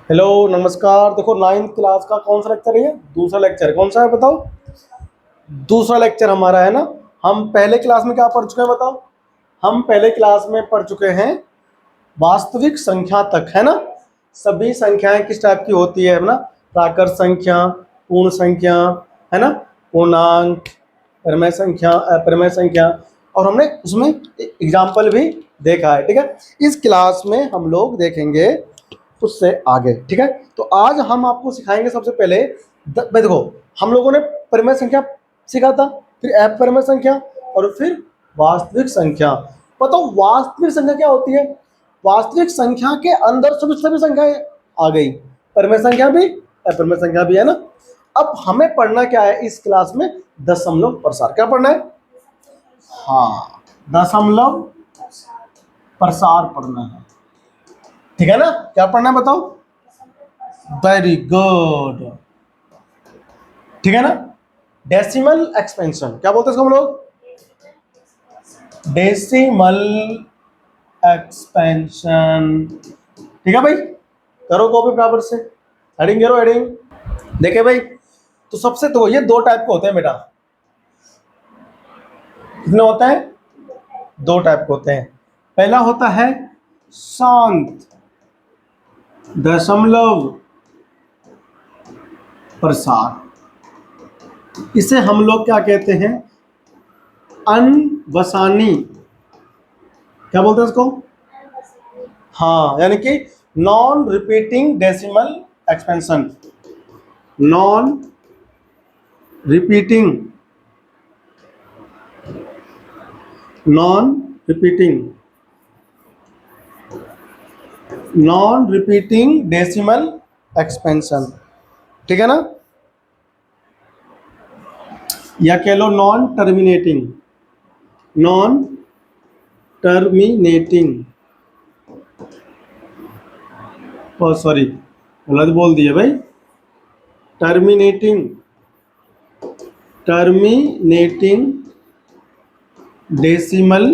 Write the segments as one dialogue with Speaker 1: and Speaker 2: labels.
Speaker 1: Hello नमस्कार। देखो ninth class का कौन सा लेक्चर है ये? दूसरा लेक्चर। कौन सा है बताओ? दूसरा लेक्चर हमारा है ना। हम पहले क्लास में क्या पढ़ चुके हैं बताओ? हम पहले क्लास में पढ़ चुके हैं वास्तविक संख्या तक, है ना। सभी संख्याएं किस टाइप की होती है ना? प्राकृत संख्या, पूर्ण संख्या, है ना, पूर्णांक, परिमेय संख्या, अपरिमेय संख्या, और हमने उसमें एग्जाम्पल भी देखा है। ठीक है, इस क्लास में हम लोग देखेंगे उससे आगे। ठीक है, तो आज हम आपको सिखाएंगे सबसे पहले भाई देखो, हम लोगों ने परिमेय संख्या सीखा था, फिर अपरिमेय संख्या, और फिर वास्तविक संख्या। बताओ वास्तविक संख्या क्या होती है? वास्तविक संख्या के अंदर सभी सभी संख्याएं आ गई, परिमेय संख्या भी अपरिमेय संख्या भी, है ना। अब हमें पढ़ना क्या है इस क्लास में? दशमलव प्रसार। क्या पढ़ना है? हाँ, दशमलव प्रसार पढ़ना है। ठीक है ना, क्या पढ़ना है बताओ? Very good. ठीक है ना। डेसिमल एक्सपेंशन क्या बोलते हैं इसको हम लोग? Decimal expansion. ठीक है भाई, करो कॉपी बराबर से, हेडिंग करो हेडिंग। देखे भाई, तो सबसे तो ये दो टाइप के होते हैं बेटा। कितने होते हैं? दो टाइप के होते हैं। पहला होता है शांत दशमलव प्रसार, इसे हम लोग क्या कहते हैं? अनवसानी। क्या बोलते हैं इसको? हाँ, यानी कि non repeating decimal expansion. Non repeating, non repeating, non repeating decimal expansion. ठीक है ना, या कह लो नॉन टर्मिनेटिंग, नॉन टर्मिनेटिंग, ओ सॉरी गलत बोल दिए भाई, टर्मिनेटिंग, टर्मिनेटिंग डेसिमल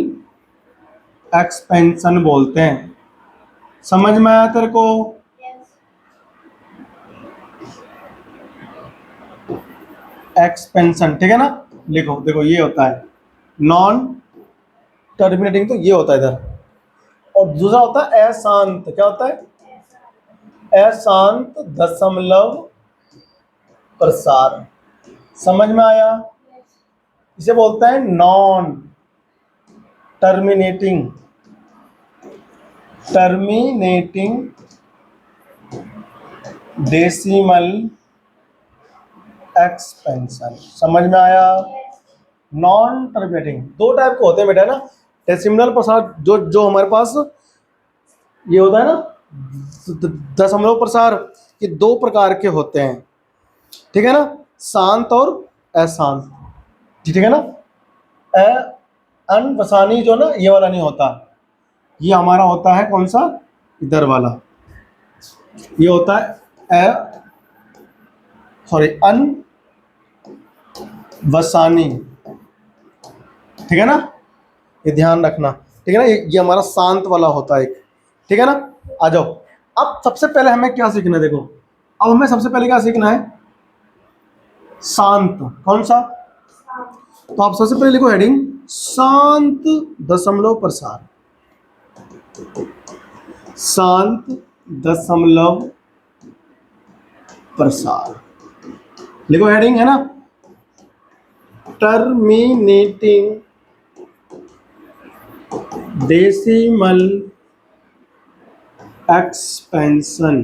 Speaker 1: एक्सपेंशन बोलते हैं। समझ में आया तेरे को? एक्सपेंशन, ठीक है ना। लिखो, देखो ये होता है नॉन टर्मिनेटिंग, तो ये होता है इधर, और दूसरा होता है अशांत। क्या होता है? अशांत दशमलव प्रसार। समझ में आया? इसे बोलते हैं non terminating, terminating decimal expansion. समझ में आया? नॉन टर्मिनेटिंग दो टाइप के होते हैं बेटा ना। डेसिमल प्रसार जो जो हमारे पास ये होता है ना, दशमलव प्रसार, ये दो प्रकार के होते हैं। ठीक है ना, शांत और अशांत। ठीक है ना। अनवसानी जो ना, ये वाला नहीं होता, ये हमारा होता है कौन सा? इधर वाला, ये होता है अनवसानी। ठीक है ना, ये ध्यान रखना। ठीक है ना, ये हमारा शांत वाला होता है एक। ठीक है ना, आ जाओ। अब सबसे पहले हमें क्या सीखना है? देखो, अब हमें सबसे पहले क्या सीखना है? शांत। कौन सा? तो आप सबसे पहले लिखो हेडिंग, शांत दशमलव प्रसार। शांत दशमलव प्रसार लिखो हेडिंग, है ना। टर्मिनेटिंग डेसिमल एक्सपेंशन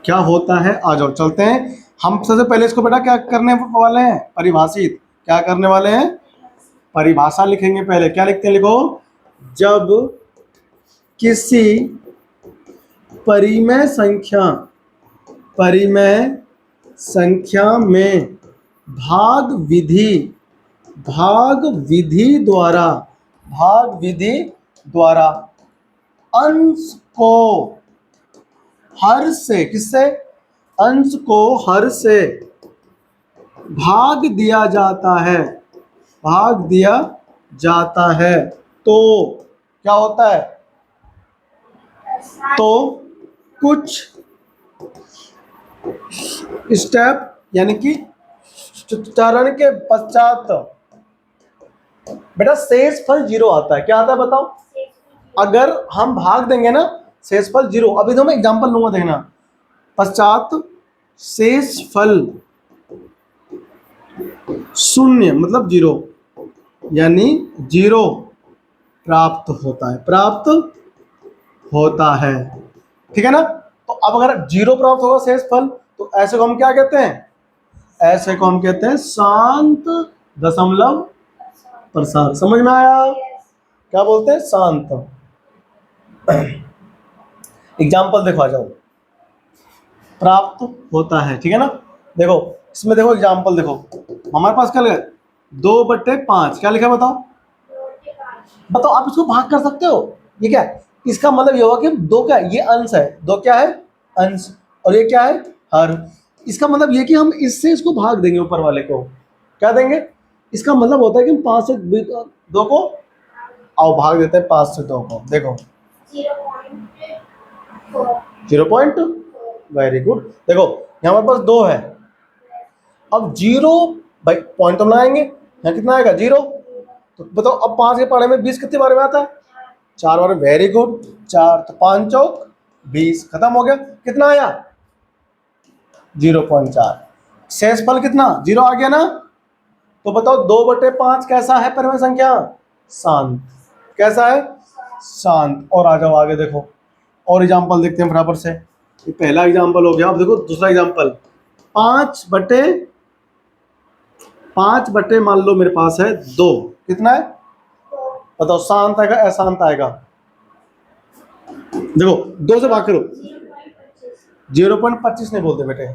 Speaker 1: क्या होता है? आ जाओ चलते हैं। हम सबसे पहले इसको बेटा क्या करने वाले हैं? परिभाषित। क्या करने वाले हैं? परिभाषा लिखेंगे पहले। क्या लिखते हैं? लिखो, जब किसी परिमेय संख्या, परिमेय संख्या में भाग विधि, भाग विधि द्वारा, भाग विधि द्वारा अंश को हर से, किससे? अंश को हर से भाग दिया जाता है, भाग दिया जाता है, तो क्या होता है? तो कुछ स्टेप यानी कि चरण के पश्चात बेटा शेषफल 0 आता है। क्या आता है बताओ? अगर हम भाग देंगे ना शेषफल 0। अभी तो मैं एग्जांपल लूंगा, देखना। पश्चात शेषफल 0 मतलब 0, यानी 0 प्राप्त होता है। ठीक है ना? तो अब अगर 0 प्राप्त होगा शेषफल, तो ऐसे को हम क्या कहते हैं? ऐसे को हम कहते हैं शांत दशमलव प्रसार। समझ में आया? क्या बोलते हैं? शांत। एग्जाम्पल देखो, आ जाओ। प्राप्त होता है, ठीक है ना? देखो इसमें, देखो एग्जाम्पल देखो, हमारे पास क्या लिखा है? 2/5। क्या लिखा है बताओ? बताओ, आप इसको भाग कर सकते हो? ये क्या है? इसका मतलब ये होगा कि 2 क्या है? ये अंश है। 2 क्या है? अंश। और ये क्या है? हर। इसका मतलब ये कि हम इससे इसको भाग देंगे, ऊपर वाले को क्या देंगे? इसका मतलब होता है कि हम 5 से 2 को आओ भाग देते हैं 5 से 2 को। देखो 0.2। Very good. देखो यहाँ हमारे पास 2 है। अब 0 भाई पॉइंट तो लगाएंगे, यहाँ कितना आएगा? 0। तो बताओ अब 5 के पढ़े में 20 कितने बार में आता है? 4 बार में। Very good. 4 तो 5 चौक 20, खत्म हो गया। कितना आया? 0.4। शेषफल कितना? 0 आ गया ना? तो बताओ 2/5 कैसा है परिमेय संख्या? शांत। कैसा है? शांत। और आ जाओ आगे देखो, और एग्जाम्पल देखते हैं बराबर से। ये पहला एग्जाम्पल हो गया। अब देखो दूसरा एग्जाम्पल। 5/5 मान लो मेरे पास है 2। कितना है बताओ? शांत आएगा अशांत आएगा? देखो 2 से भाग करो। 0.25 नहीं बोलते बेटे,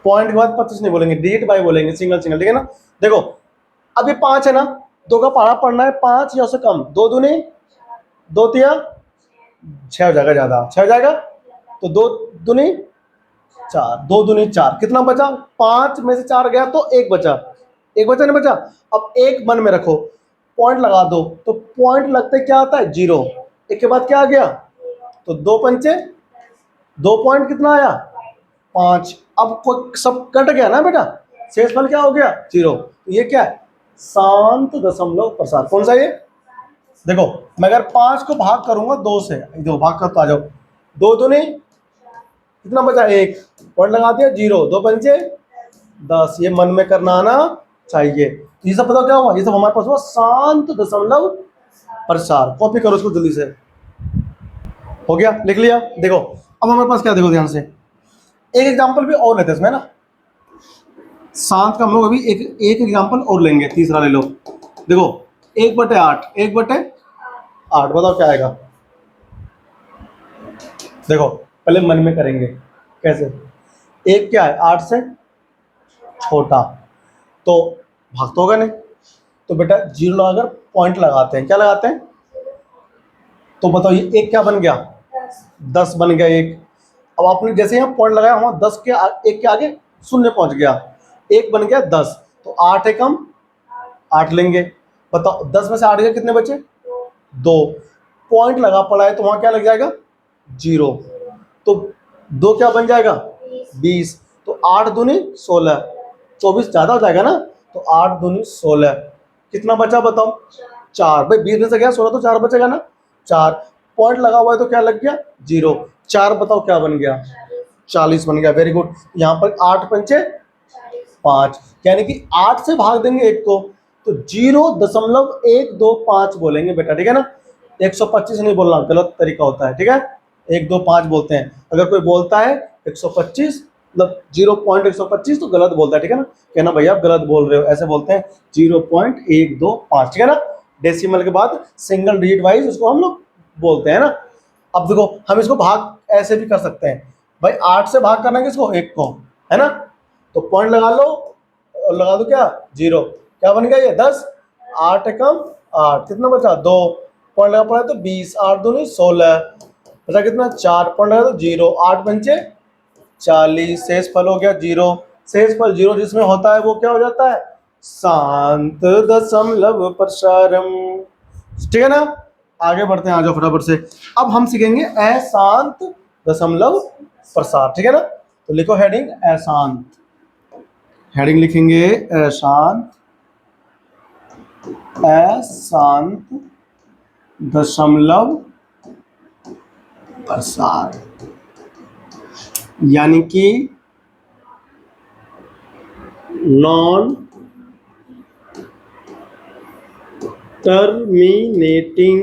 Speaker 1: पॉइंट के बाद 25 नहीं बोलेंगे, डिजिट बाय बोलेंगे, सिंगल सिंगल। ठीक है ना? देखो अब ये 5 है ना, 2 का पढ़ा पढ़ना है 5 या उससे कम। 2 दूनी 2 तिया 6 हो जाएगा, ज्यादा 6 हो जाएगा। तो 2 दूनी 4, 2 दूनी 4, कितना बचा? 5 में से 4 गया तो 1 बचा। 1 बचा नहीं बचा? अब 1 मन में रखो, पॉइंट लगा दो। तो पॉइंट लगते क्या आता है? 0। 1 के बाद क्या आ गया? तो 2 पंचे 2 पॉइंट कितना आया? 5। अब सब कट गया ना बेटा, शेषफल क्या हो गया? 0। ये क्या है? शांत दशमलव प्रसार। कौन सा ये? देखो मैं अगर 5 को भाग करूंगा 2 से, दो भाग कर तो आ जाओ। 2 दूनी कितना बचा? 1, पॉइंट लगा दिया 0। 2 पंचे 10। ये मन में करना आना चाहिए। ये सब पता क्या हुआ? ये सब हमारे पास हुआ शांत दशमलव प्रसार। कॉपी करो इसको जल्दी से। हो गया? लिख लिया? देखो अब हमारे पास क्या, देखो ध्यान से, एक एग्जांपल भी और लेते हैं इसमें ना। शांत का हम लोग अभी एक एग्जांपल और लेंगे, तीसरा ले लो। देखो 1/8, 1/8 बताओ क्या आएगा? देखो पहले मन में करेंगे। कैसे? 1 क्या है? 8 से छोटा, तो भाग तो होगा नहीं। तो बेटा 0 लगाकर पॉइंट लगाते हैं। क्या लगाते हैं? तो बताओ ये 1 क्या बन गया? 10 बन गया 1। अब आपने जैसे यहाँ पॉइंट लगाया, वहां 10 के 1 के आगे 0 पहुंच गया, 1 बन गया 10। तो 8 एकम 8 लेंगे। बताओ 10 में से 8 गए, कितने बचे? 2। पॉइंट लगा पड़ा है तो वहां क्या लग जाएगा? 0। तो 2 क्या बन जाएगा? 20। तो 8 दूनी 16, 24 ज्यादा हो जाएगा ना? तो 8 दूनी 16, कितना बचा बताओ? 4। भाई 20 में से गया 16 तो 4 बचेगा ना? 4। पॉइंट लगा हुआ है तो क्या लग गया? 0। 4 बताओ क्या बन गया? 40 बन गया। Very good. यहाँ पर 8 पंचे 5, यानी कि 8 से भाग देंगे 1 को तो 0.125 बोलेंगे बेटा। ठीक है ना? 125 नहीं बोलना, गलत तरीका होता है। ठीक है? 125 बोलते हैं। अगर कोई बोलता है 125 मतलब 0.125 तो गलत बोलता है। ठीक है ना? कहना भैया आप गलत बोल रहे हो, ऐसे बोलते हैं 0.125। ठीक है ना? डेसिमल के बाद सिंगल डिजिट वाइज उसको हम लोग बोलते हैं ना। अब देखो हम इसको भाग ऐसे भी कर सकते हैं भाई। 8 से भाग करना किसको? 1 को, है ना? तो पॉइंट लगा लो और लगा दो क्या? 0। क्या बन गया ये? 10। 8 एकम 8, कितना बचा? 2। पॉइंट लगा पड़ा है तो 20। 8 दूनी 16, बचा कितना? 4। पॉइंट लगा तो 0। 8 पंचे 40, शेष फल हो गया 0। शेष फल 0 जिसमें होता है वो क्या हो जाता है? शांत दशमलव प्रसारम। ठीक है ना? आगे बढ़ते हैं, आ जाओ फटाफट से। अब हम सीखेंगे अशांत दशमलव प्रसार, ठीक है ना। तो लिखो हेडिंग अशांत, हेडिंग लिखेंगे अशांत, अशांत दशमलव प्रसार, यानी कि नॉन टर्मिनेटिंग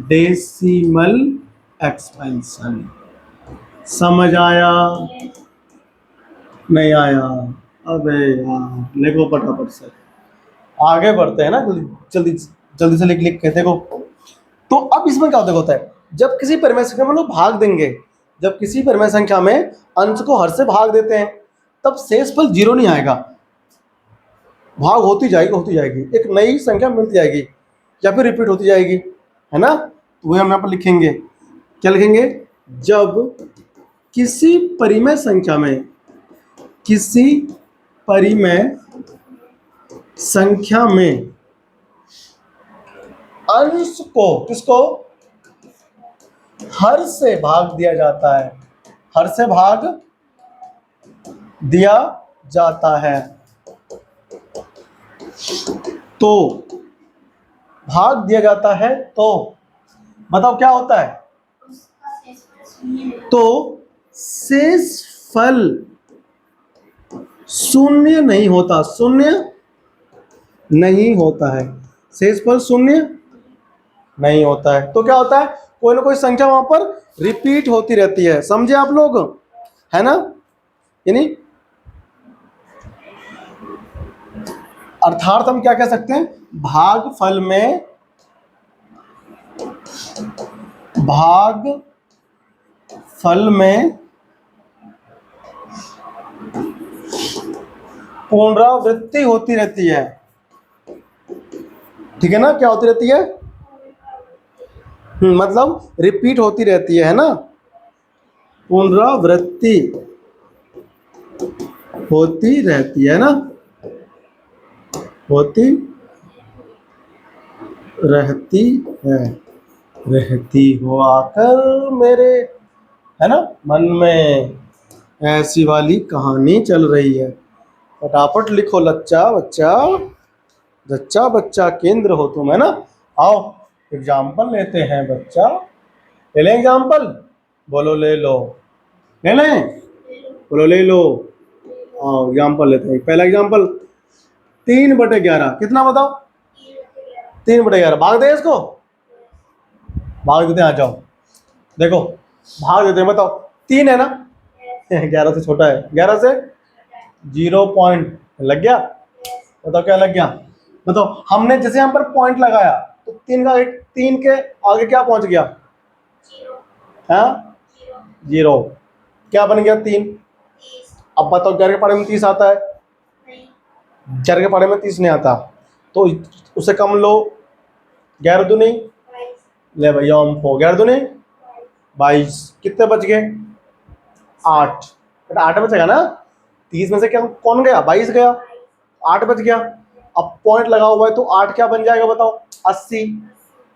Speaker 1: डेसिमल एक्सपेंशन। समझ आया? नहीं आया? अबे यार लिखो फटाफट से, आगे बढ़ते हैं ना, जल्दी जल्दी से लिख लिख के देखो। तो अब इसमें क्या होता है, जब किसी परिमेय संख्या में लोग भाग देंगे, जब किसी परिमेय संख्या में अंश को हर से भाग देते हैं, तब शेषफल जीरो नहीं आएगा, भाग होती जाएगी, एक नई संख्या मिलती जाएगी या फिर रिपीट होती जाएगी, है ना। तो वही हम यहाँ पर लिखेंगे, क्या लिखेंगे, जब किसी परिमेय संख्या में, किसी परिमेय संख्या में अंश को, किसको, हर से भाग दिया जाता है, हर से भाग दिया जाता है, तो भाग दिया जाता है तो बताओ क्या होता है, तो शेषफल शून्य नहीं होता, शून्य नहीं होता है, शेषफल शून्य नहीं होता है। तो क्या होता है, कोई ना कोई संख्या वहां पर रिपीट होती रहती है, समझे आप लोग, है ना। यानी अर्थात हम क्या कह सकते हैं, भागफल में पुनरावृत्ति होती रहती है, ठीक है ना, क्या होती रहती है, मतलब रिपीट होती रहती है ना, पुनरावृत्ति होती रहती है ना, होती रहती है, रहती हो आकर मेरे, है ना, मन में ऐसी वाली कहानी चल रही है। फटाफट लिखो, लच्चा बच्चा जच्चा बच्चा केंद्र हो तुम, है ना। आओ एग्जाम्पल लेते हैं बच्चा, ले लें एग्जाम्पल, बोलो ले लो, ले लें, बोलो ले लो। आओ एग्जाम्पल लेते हैं, पहला एग्जाम्पल 3/11, कितना बताओ, 3/11, भाग दे इसको, भाग देते हैं, आ जाओ देखो, भाग देते हैं, बताओ 3 है ना, 11 से छोटा है, 11 से 0 पॉइंट लग गया, बताओ क्या लग गया, बताओ। हमने जैसे यहाँ पर पॉइंट लगाया तो 3 के आगे क्या पहुंच गया, हाँ 0, क्या बन गया 3। अब बताओ 11 के पढ़े में 30 आता है, 11 के पढ़े में 30 नहीं आता, तो उसे कम लो, 11 दूनी, ले भैया हमको 11 दूनी 22, कितने बच गए 8, बेटा 8 बचेगा ना, 30 में से क्या कौन गया, 22 गया, 8 बच गया। अब पॉइंट लगा हुआ है तो 8 क्या बन जाएगा बताओ, 80,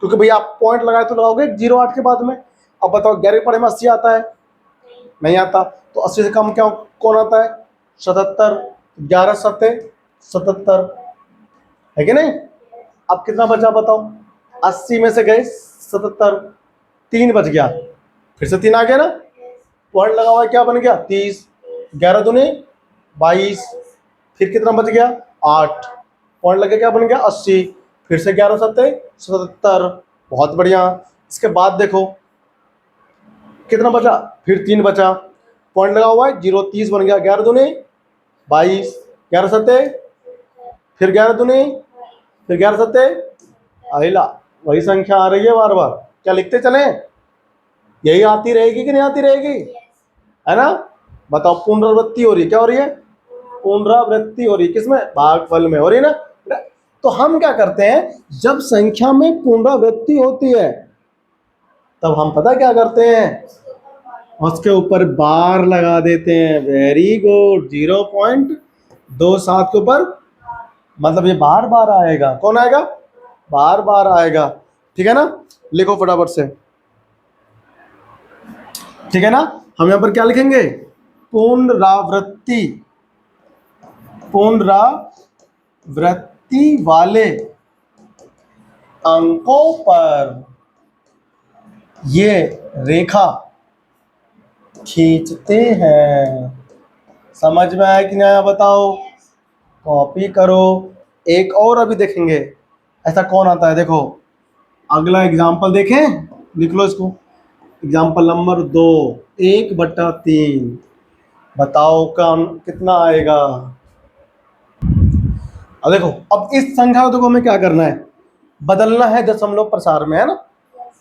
Speaker 1: क्योंकि भैया आप पॉइंट लगाए तो लगाओगे 0 8 के बाद में। अब बताओ 11 के पढ़े में 80 आता है, नहीं आता, तो 80 से कम क्या कौन आता है, 77, 11 7 77, है कि नहीं। अब कितना बचा बताओ, 80 में से गए 77, 3 बच गया, फिर से 3 आ गया ना, पॉइंट लगा हुआ है क्या बन गया 30, 11 दूनी 22, फिर कितना बच गया 8, पॉइंट लगे क्या बन गया 80, फिर से 11 7 77, बहुत बढ़िया। इसके बाद देखो कितना बचा, फिर 3 बचा, पॉइंट लगा हुआ है 0 30 बन गया, 11 दूनी 22, 11 7 फिर 11 दूनी, फिर 11 7 अहिला, वही संख्या आ रही है बार बार, क्या लिखते चले, यही आती रहेगी कि नहीं आती रहेगी, है ना। बताओ पुनरावृत्ति हो रही है, क्या हो रही है, पुनरावृत्ति हो रही है, किसमें, भागफल में हो रही है ना। तो हम क्या करते हैं, जब संख्या में पुनरावृत्ति होती है तब हम पता क्या करते हैं, उसके ऊपर बार लगा देते हैं, वेरी गुड, 0.27 के ऊपर, मतलब ये बार बार आएगा, कौन आएगा, बार बार आएगा। ठीक है ना, लिखो फटाफट से। ठीक है ना, हम यहां पर क्या लिखेंगे, पुनरावृत्ति, पुनरावृत्ति वाले अंकों पर ये रेखा खींचते हैं। समझ में आया कि नहीं आया बताओ, कॉपी करो। एक और अभी देखेंगे ऐसा कौन आता है, देखो अगला एग्जाम्पल देखें, लिख लो इसको। एग्जाम्पल नंबर 2, 1/3, बताओ कौन कितना आएगा। अब देखो, अब इस संख्या को देखो हमें क्या करना है, बदलना है दशमलव प्रसार में, है ना।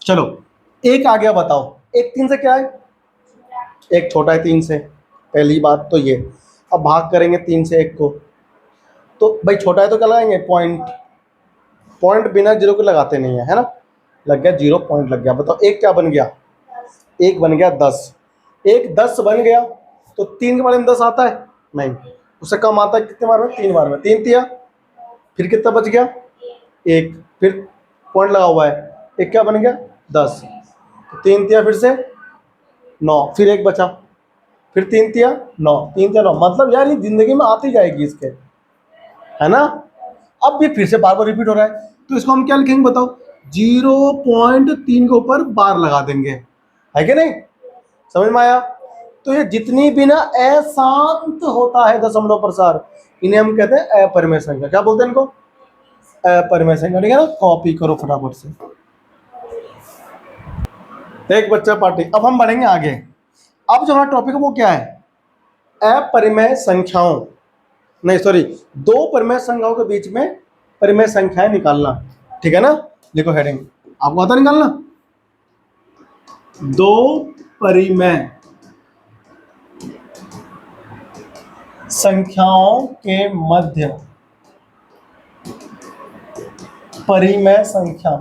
Speaker 1: चलो एक आ गया, बताओ एक 3 से क्या है, एक छोटा है 3 से, पहली बात तो ये। अब भाग करेंगे 3 से 1 को, तो भाई छोटा है तो क्या लगाएंगे, पॉइंट, पॉइंट बिना जीरो के लगाते नहीं है ना। लग गया 0 पॉइंट लग गया। बताओ एक क्या बन गया, एक बन गया 10, एक 10 बन गया। तो 3 के बारे में 10 आता है नहीं, उससे कम आता है कितने बार में, 3 बार में। 3 तिया, फिर कितना बच गया, एक, फिर पॉइंट लगा हुआ है, एक क्या बन गया 10, तो 3 तिया फिर से 9, फिर एक बचा, फिर 3 तिया 9, 3 तिया 9। मतलब यार ये जिंदगी में आती जाएगी इसके, है ना। अब ये फिर से बार बार रिपीट हो रहा है, तो इसको हम क्या लिखेंगे बताओ, 0.3 के ऊपर बार लगा देंगे, है कि नहीं, समझ में आया। तो ये जितनी भी ना अशांत होता है दशमलव प्रसार, इन्हें हम कहते हैं अपरिमेय संख्या। क्या बोलते हैं इनको, अपरिमेय संख्या। ठीक है ना, कॉपी करो फटाफट से, एक बच्चा पार्टी। अब हम बढ़ेंगे आगे। अब जो हमारा टॉपिक है वो क्या है, अपरिमेय संख्याओं, नहीं सॉरी, दो परिमेय संख्याओं के बीच में परिमेय संख्याएं निकालना। ठीक है ना, देखो हेडिंग, आपको आता निकालना, दो परिमेय संख्याओं के मध्य परिमेय संख्या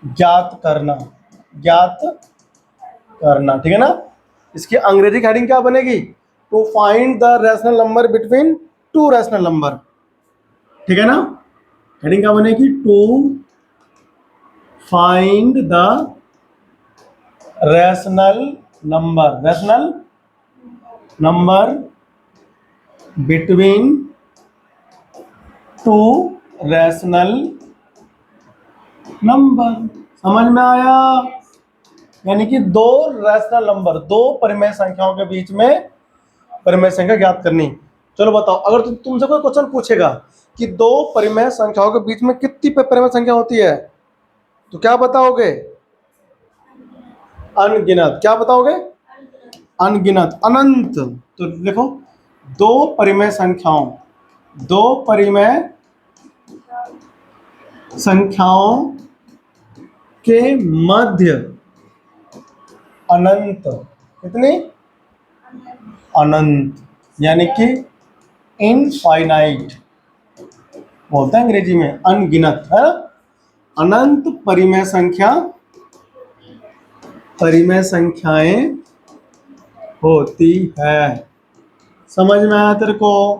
Speaker 1: ज्ञात करना, ठीक है ना। इसकी अंग्रेजी की हेडिंग क्या बनेगी, to find the rational number between two rational number. ठीक है ना, हेडिंग क्या बनेगी, to find the rational number between two rational number. समझ में आया, यानी कि दो रैशनल नंबर, दो परिमेय संख्याओं के बीच में परिमेय संख्या ज्ञात करनी। चलो बताओ, अगर तुमसे कोई क्वेश्चन पूछेगा कि दो परिमेय संख्याओं के बीच में कितनी परिमेय संख्या होती है, तो क्या बताओगे, अनगिनत। क्या बताओगे, अनगिनत, अनंत। तो देखो, दो परिमेय संख्याओं के मध्य अनंत, कितनी, अनंत, यानी कि इनफाइनाइट बोलते हैं अंग्रेजी में, अनगिनत, है ना। अनंत परिमेय संख्याएं होती है। समझ में आया तेरे को,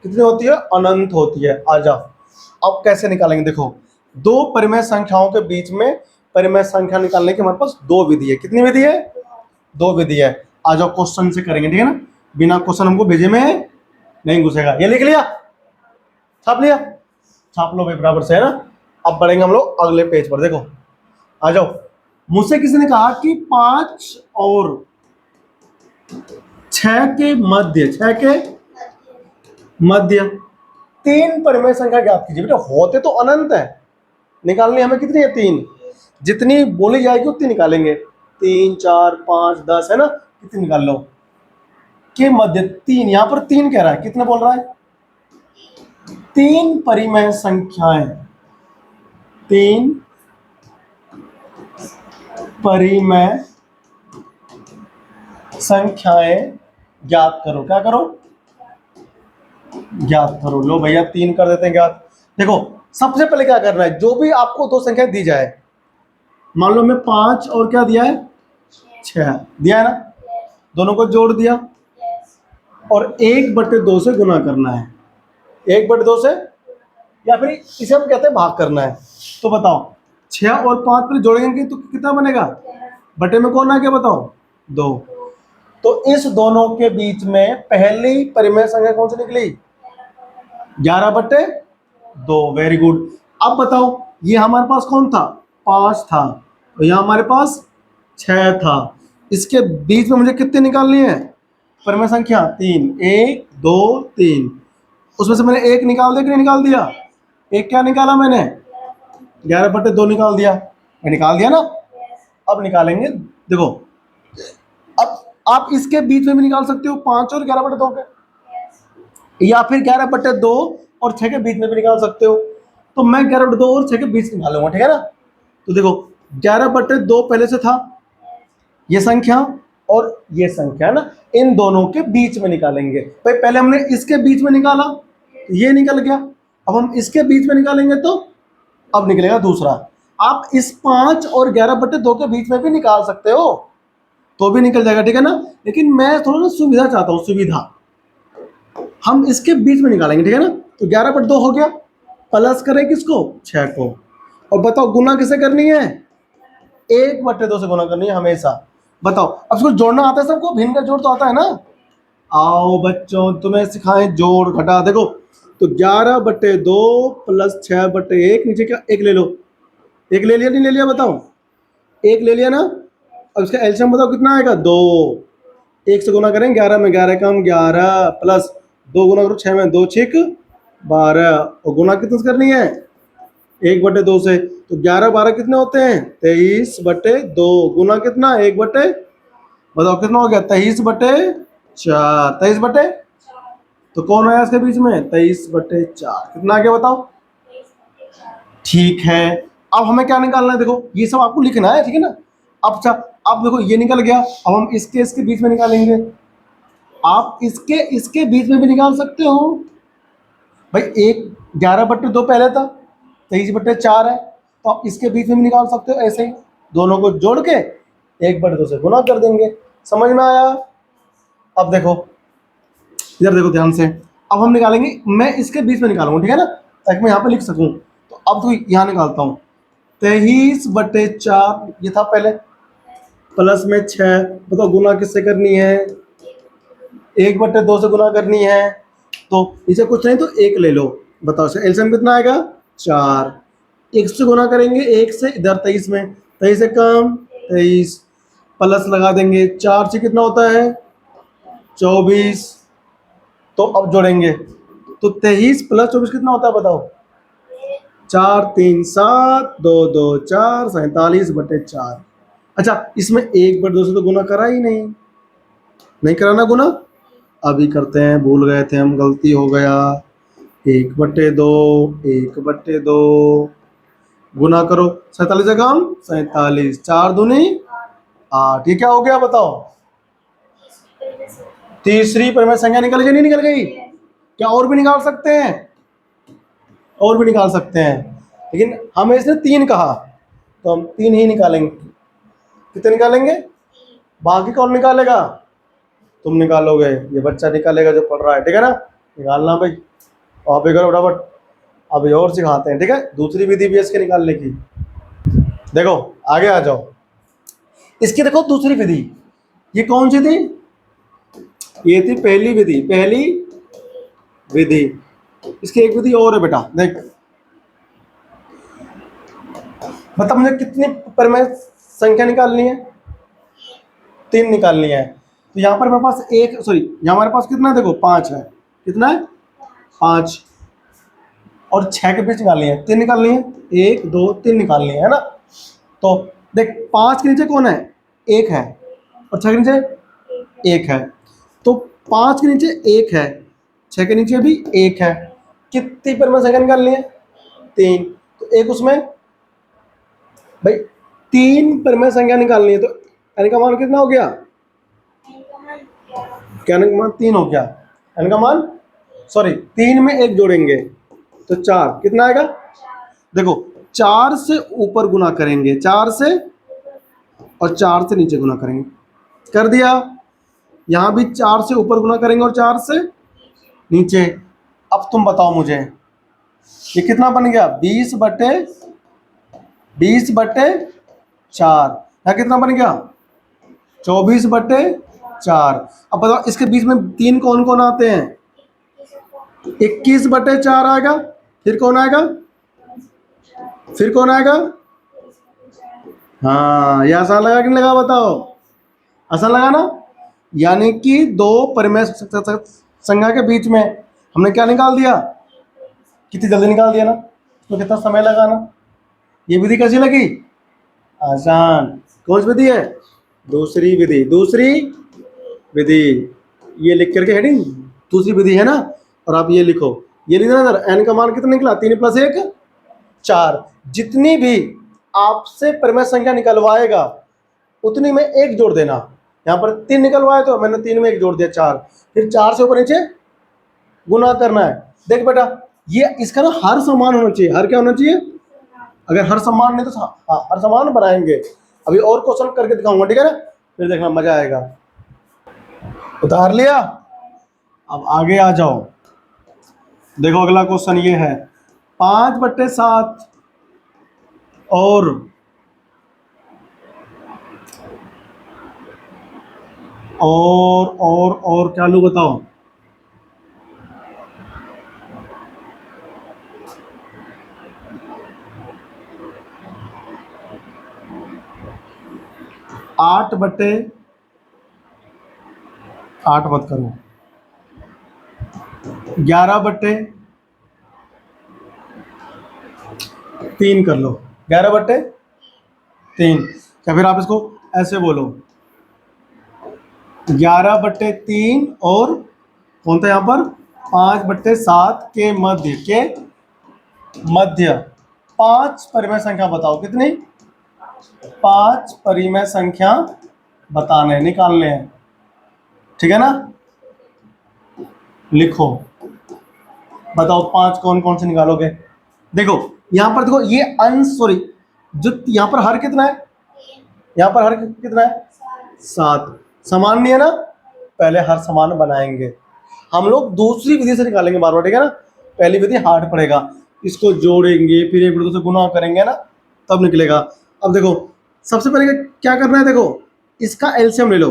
Speaker 1: कितनी होती है, अनंत होती है। आ जाओ, अब कैसे निकालेंगे, देखो दो परिमेय संख्याओं के बीच में परिमेय संख्या निकालने की हमारे पास दो विधि है। कितनी विधि है, दो विधि है। आ जाओ क्वेश्चन से करेंगे, ठीक है ना, बिना क्वेश्चन हमको भेजे में नहीं घुसेगा। ये लिख लिया, छाप लिया, छाप लो भाई बराबर से, है ना। अब बढ़ेंगे हम लोग अगले पेज पर, देखो आ जाओ। मुझसे किसी ने कहा कि 5 और 6 के मध्य तीन परिमेय संख्या ज्ञात कीजिए। बेटा होते तो अनंत है, निकालनी हमें कितनी है, 3। जितनी बोली जाएगी उतनी निकालेंगे, 3, 4, 5, 10, है ना, कितनी निकाल लो। के मध्य 3, यहां पर 3 कह रहा है, कितने बोल रहा है, 3 परिमेय संख्याएं, 3 परिमेय संख्याएं ज्ञात करो। क्या करो, ज्ञात करो। लो भैया 3 कर देते हैं ज्ञात। देखो सबसे पहले क्या करना है, जो भी आपको दो संख्या दी जाए, मान लो मैं 5 और क्या दिया है, 6 दिया है ना, दोनों को जोड़ दिया और 1/2 से गुना करना है, 1/2 से या फिर इसे हम कहते हैं भाग करना है। तो बताओ 6 और 5 पर जोड़ेंगे तो कितना बनेगा, बटे में कौन आ गया बताओ, 2। तो इस दोनों के बीच में पहली परिमेय संख्या कौन सी निकली, 11/2। Very good. अब बताओ ये हमारे पास कौन था, 5 था, तो यहाँ हमारे पास 6 था। इसके बीच में मुझे कितने निकालनी है, परिमेय संख्या 3, 1 2 3। उसमें से मैंने एक निकाल दिया कि नहीं निकाल दिया, एक क्या निकाला मैंने, 11/2 निकाल दिया, मैं निकाल दिया ना। अब निकालेंगे, देखो अब आप इसके बीच में भी निकाल सकते हो 5 और 11/2 के, या फिर 11/2 और 6 के बीच में भी निकाल सकते हो। तो मैं 11/2 और 6 के बीच निकालूंगा, ठीक है ना। तो देखो 11/2 पहले से था, ये संख्या और ये संख्या ना, इन दोनों के बीच में निकालेंगे। भाई पहले हमने इसके बीच में निकाला, ये निकल गया। अब हम इसके बीच में निकालेंगे तो अब निकलेगा दूसरा। आप इस 5 और 11/2 के बीच में भी निकाल सकते हो, तो भी निकल जाएगा, ठीक है ना। लेकिन मैं थोड़ा ना सुविधा चाहता हूँ, सुविधा, हम इसके बीच में निकालेंगे, ठीक है ना। तो 11/2 हो गया, प्लस करें किसको, 6 को। और बताओ गुना किसे करनी है, 1/2 से गुना करनी है हमेशा। बताओ अब इसको जोड़ना आता है सबको, भिन्न का जोड़ तो आता है ना। आओ बच्चों तुम्हें सिखाएं जोड़ घटा। देखो तो 11/2 प्लस 6/1, नीचे क्या एक ले लो, एक ले लिया नहीं ले लिया बताओ, एक ले लिया ना। अब इसका एलसीएम बताओ कितना आएगा, 2। 1 से गुना करें 11 में, 11 कम 11, प्लस 2 गुना करो 6 में, 2 6 12, और गुना कितने से करनी है, 1/2 से। तो 11 12 कितने होते हैं, 23/2। गुना कितना, 1/, बताओ कितना हो गया, 23/4। 23/, तो कौन आया इसके बीच में, 23/4। कितना आ गया बताओ, ठीक है। अब हमें क्या निकालना है, देखो ये सब आपको लिखना है, ठीक है ना। अब देखो ये निकल गया, अब हम इसके बीच में निकालेंगे। आप इसके बीच में भी निकाल सकते हो भाई, 11/2 पहले था, 23/4 है, तो आप इसके बीच में भी निकाल सकते हो ऐसे ही, दोनों को जोड़ के 1/2 से गुना कर देंगे। समझ में आया। अब देखो इधर देखो ध्यान से, अब हम निकालेंगे, मैं इसके बीच में निकालूंगा, ठीक है ना, ताकि मैं यहाँ पे लिख सकूं। तो अब तो यहाँ निकालता हूँ, 23/4 ये था पहले, प्लस में 6। बताओ गुना किससे करनी है, 1/2 से गुना करनी है। तो इसे कुछ नहीं तो 1 ले लो। बताओ एलसीएम कितना आएगा, 4। 1 से गुना करेंगे, 1 से इधर 23 में, 23 से कम 23, प्लस लगा देंगे, 4 से कितना होता है, 24। तो अब जोड़ेंगे, तो 23 प्लस 24 कितना होता है बताओ, 4 3 7, 2 2 4, 47/4। अच्छा इसमें 1/2 से तो गुना करा ही नहीं कराना गुना, अभी करते हैं, भूल गए थे हम, गलती हो गया। 1/2, 1/2 गुना करो, 47 से कम 47, 4 दूनी 8। ये क्या हो गया बताओ, तीसरी परिमेय संख्या निकल गई, नहीं निकल गई। क्या और भी निकाल सकते हैं, और भी निकाल सकते हैं, लेकिन हमें इसने 3 कहा तो हम 3 ही निकालेंगे। कितने निकालेंगे, बाकी कौन निकालेगा, तुम निकालोगे, ये बच्चा निकालेगा जो पढ़ रहा है, ठीक है ना। निकालना भाई, आप भी करो फटाफट। अभी और सिखाते हैं, ठीक है, दूसरी विधि भी इसके निकालने की। देखो आगे आ जाओ, इसकी देखो दूसरी विधि, ये कौन सी थी, ये थी पहली विधि, पहली विधि। इसकी एक विधि और है बेटा, देख बता मुझे कितनी परिमेय संख्या निकालनी है, 3 निकालनी है। तो यहाँ पर मेरे पास यहाँ हमारे पास कितना है, देखो 5 है, कितना है 5, और 6 के बीच निकालनी है, 3 निकालनी है, 1 2 3 निकालनी है ना। तो देख 5 के नीचे कौन है, 1 है, और 6 के नीचे 1 है। तो 5 के नीचे 1 है, 6 के नीचे भी 1 है, कितनी परिमेय संख्या निकालनी है, 3। तो एक उसमें भाई 3 परिमेय संख्या निकालनी है, तो n का मान कितना हो गया, क्या n का मान 3 हो गया, n का मान 3 में 1 जोड़ेंगे तो 4, कितना आएगा, देखो 4 से ऊपर गुना करेंगे, 4 से, और 4 से नीचे गुना करेंगे, कर दिया। यहाँ भी 4 से ऊपर गुना करेंगे और 4 से नीचे। अब तुम बताओ मुझे ये कितना बन गया 20/4। यहाँ कितना बन गया 24/4। अब बताओ इसके बीच में 3 कौन कौन आते हैं, 21/4 आएगा, फिर कौन आएगा, फिर कौन आएगा। हाँ, ये आसान लगा कि नहीं लगा बताओ, आसान लगा ना। यानी कि दो परिमेय संख्या के बीच में हमने क्या निकाल दिया, कितनी जल्दी निकाल दिया ना, तो कितना समय लगा ना। ये विधि कैसी लगी, आसान। कौन सी विधि है, दूसरी विधि, दूसरी विधि। ये लिख करके हेडिंग दूसरी विधि है ना, और आप ये लिखो, ये लिखना इधर, n का मान कितना निकला 3 + 1 4। जितनी भी आपसे परिमेय संख्या निकलवाएगा उतनी में 1 जोड़ देना। यहाँ पर 3 निकलवाए तो मैंने 3 में 1 जोड़ दिया 4, फिर 4 से ऊपर नीचे गुना करना है। देख बेटा, ये इसका ना हर समान होना चाहिए, हर क्या होना चाहिए, अगर हर समान नहीं तो हाँ हर समान बनाएंगे। अभी और क्वेश्चन करके दिखाऊंगा, ठीक है ना, फिर देखना मजा आएगा। उतार लिया, अब आगे आ जाओ। देखो अगला क्वेश्चन ये है 5/7 और क्या लूँ बताओ, आठ मत करो, 11/3 कर लो, 11/3। या फिर आप इसको ऐसे बोलो 11/3 और कौन था यहाँ पर 5/7 के मध्य 5 परिमेय संख्या बताओ, कितनी 5 परिमेय संख्या बताने निकालने हैं, ठीक है ना। लिखो, बताओ 5 कौन कौन से निकालोगे। देखो यहाँ पर देखो ये सॉरी, जो यहाँ पर हर कितना है, यहाँ पर हर कितना है 7, समान नहीं है ना, पहले हर समान बनाएंगे। हम लोग दूसरी विधि से निकालेंगे बार बार, ठीक है ना। पहली विधि हार्ड पड़ेगा, इसको जोड़ेंगे फिर एक दूसरे से गुना करेंगे ना, तब निकलेगा। अब देखो सबसे पहले क्या करना है, देखो इसका एलसीएम ले लो,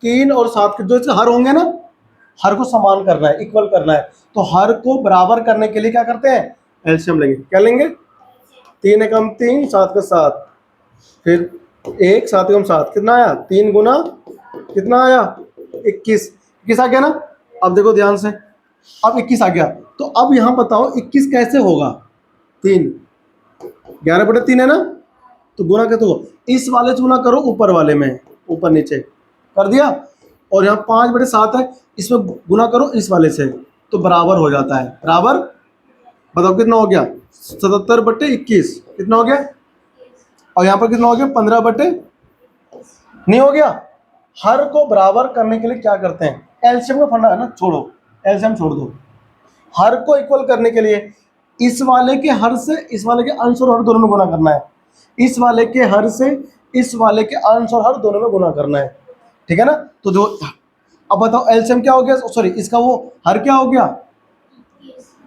Speaker 1: 3 और 7 के जो इसके हर होंगे ना, हर को समान करना है, इक्वल करना है। तो हर को बराबर करने के लिए क्या करते हैं, एलसीएम लेंगे। क्या लेंगे, 3 एकम 3, 7 का 7, फिर 1 7 एकम 7 कितना आया 3 गुना कितना आया 21 आ गया ना। अब देखो ध्यान से, अब 21 आ गया, तो अब यहाँ बताओ 21 कैसे होगा, 3 11/3 है ना, तो गुना कैसे होगा, इस वाले से गुना करो ऊपर वाले में, ऊपर नीचे कर दिया, और यहाँ 5/7 है, इसमें गुना करो इस वाले से, तो बराबर हो जाता है। बराबर बताओ कितना हो गया 77/21 कितना हो गया, और यहाँ पर कितना हो गया 15/, नहीं हो गया। हर को बराबर करने के लिए क्या करते हैं, एलसीएम का फंडा है ना, छोड़ो एलसीएम छोड़ दो। हर को इक्वल करने के लिए इस वाले के हर से इस वाले के अंश और हर दोनों में गुना करना है, इस वाले के हर से इस वाले के अंश और हर दोनों में गुना करना है, ठीक है ना। तो जो अब बताओ एलसीएम क्या हो गया, सॉरी इसका वो हर क्या हो गया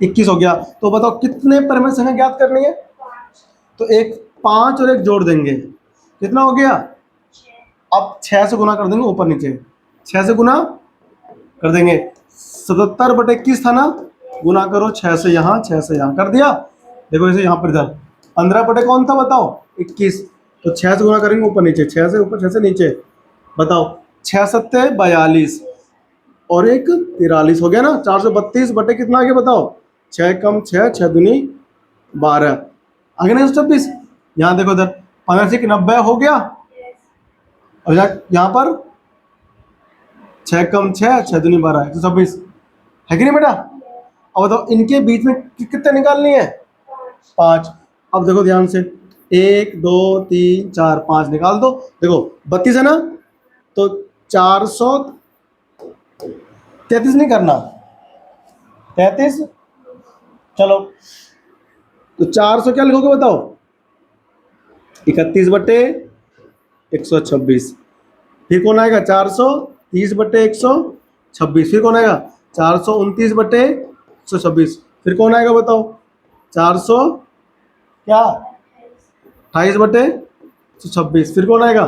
Speaker 1: 21 हो गया। तो बताओ कितने परिमेय संख्या ज्ञात करनी है, तो एक 5 और 1 जोड़ देंगे, कितना हो गया, अब 6 से गुना कर देंगे ऊपर नीचे, 6 से गुना कर देंगे, 77/21 था ना, गुना करो 6 से यहाँ 6 से यहाँ कर दिया। देखो इसे यहाँ पर इधर 15 कौन था बताओ 21, तो 6 से गुना करेंगे ऊपर नीचे, 6 से ऊपर 6 से नीचे, बताओ 6 7 42 और 1 43 हो गया ना। 432 बटे कितना आ गया बताओ, 6 कम 6 6 दूनी 12 आगे ना 126। यहाँ देखो इधर 15 से 90 हो गया, और यहाँ पर 6 कम 6 6 दूनी 12 126 है कि नहीं बेटा। अब बताओ इनके बीच में कितने निकालनी है 5। अब देखो ध्यान से 1 2 3 4 5 निकाल दो। देखो 32 है ना, तो 433 नहीं करना 33, चलो तो 400 क्या लिखोगे बताओ 31/126, फिर कौन आएगा 430/126, फिर कौन आएगा 429/126, फिर कौन आएगा बताओ 400 क्या 28/126, फिर कौन आएगा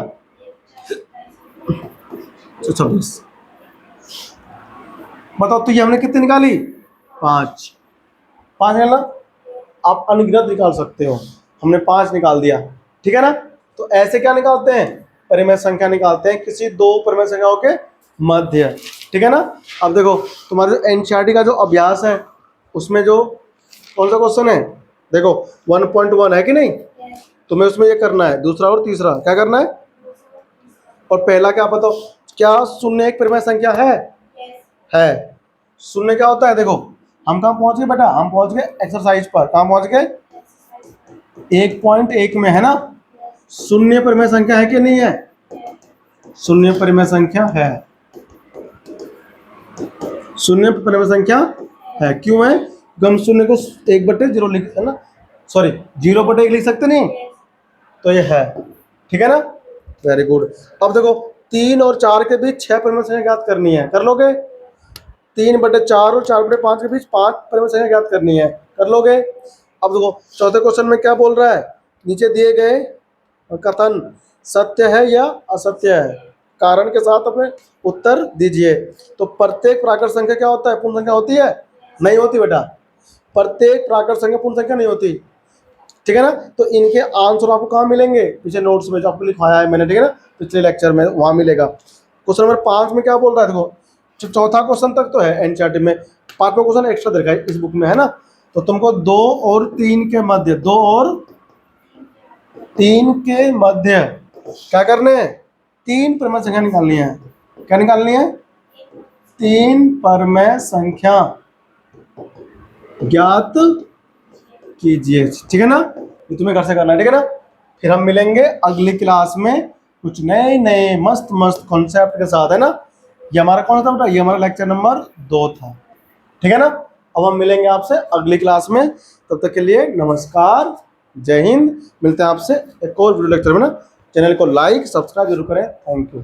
Speaker 1: 126। बताओ तो ये हमने कितनी निकाली 5 निकालना। आप अनगिनत निकाल सकते हो, हमने 5 निकाल दिया, ठीक है ना। तो ऐसे क्या निकालते हैं, परिमेय संख्या निकालते हैं किसी दो परिमेय संख्याओं के मध्य, ठीक है ना। अब देखो तुम्हारे एनसीईआरटी का जो अभ्यास है उसमें जो कौन सा क्वेश्चन है, देखो 1.1 है कि नहीं, तुम्हें उसमें ये करना है दूसरा और तीसरा क्या करना है, और पहला क्या बताओ, क्या शून्य एक परिमेय संख्या है। शून्य क्या होता है, देखो हम कहाँ पहुंच गए बेटा, हम पहुंच गए एक्सरसाइज पर, कहाँ पहुंच गए 1.1 में, है ना। शून्य परिमेय संख्या है कि नहीं है, शून्य परिमेय संख्या है, शून्य परिमेय संख्या है। क्यों है, हम शून्य को 1/0 लिख है ना, सॉरी 0/1 लिख सकते नहीं, तो ये है, ठीक है ना। Very good. अब देखो 3 और 4 के बीच 6 परिमेय संख्या ज्ञात करनी है, कर लोगे। 3/4 और 4/5 के बीच 5 परिमेय संख्या ज्ञात करनी है, कर लोगे। अब देखो चौथे क्वेश्चन में क्या बोल रहा है, नीचे दिए गए कथन सत्य है या असत्य है, कारण के साथ अपने उत्तर दीजिए। तो प्रत्येक प्राकृत संख्या क्या होता है, पूर्ण संख्या होती है, नहीं होती बेटा, प्रत्येक प्राकृत संख्या पूर्ण संख्या नहीं होती, ठीक है ना। तो इनके आंसर आपको कहाँ मिलेंगे, पीछे नोट्स में जो आपको लिखवाया है मैंने, ठीक है ना, पिछले लेक्चर में वहां मिलेगा। क्वेश्चन नंबर 5 में क्या बोल रहा है, देखो चौथा क्वेश्चन तक तो है एनसीईआरटी में, 5वां क्वेश्चन एक्स्ट्रा देखा है इस बुक में, है ना। तो तुमको 2 और 3 के मध्य, 2 और 3 के मध्य क्या करने हैं, 3 परिमेय संख्या निकालनी है। क्या निकालनी है, 3 परिमेय संख्या ज्ञात कीजिए, ठीक है ना। ये तुम्हें घर से करना है, ठीक है ना। फिर हम मिलेंगे अगली क्लास में कुछ नए नए मस्त मस्त कॉन्सेप्ट के साथ, है ना। ये हमारा कौन सा था बेटा, ये हमारा लेक्चर नंबर 2 था, ठीक है ना। अब हम मिलेंगे आपसे अगली क्लास में, तब तक के लिए नमस्कार, जय हिंद। मिलते हैं आपसे एक और वीडियो लेक्चर में ना। चैनल को लाइक सब्सक्राइब जरूर करें, थैंक यू।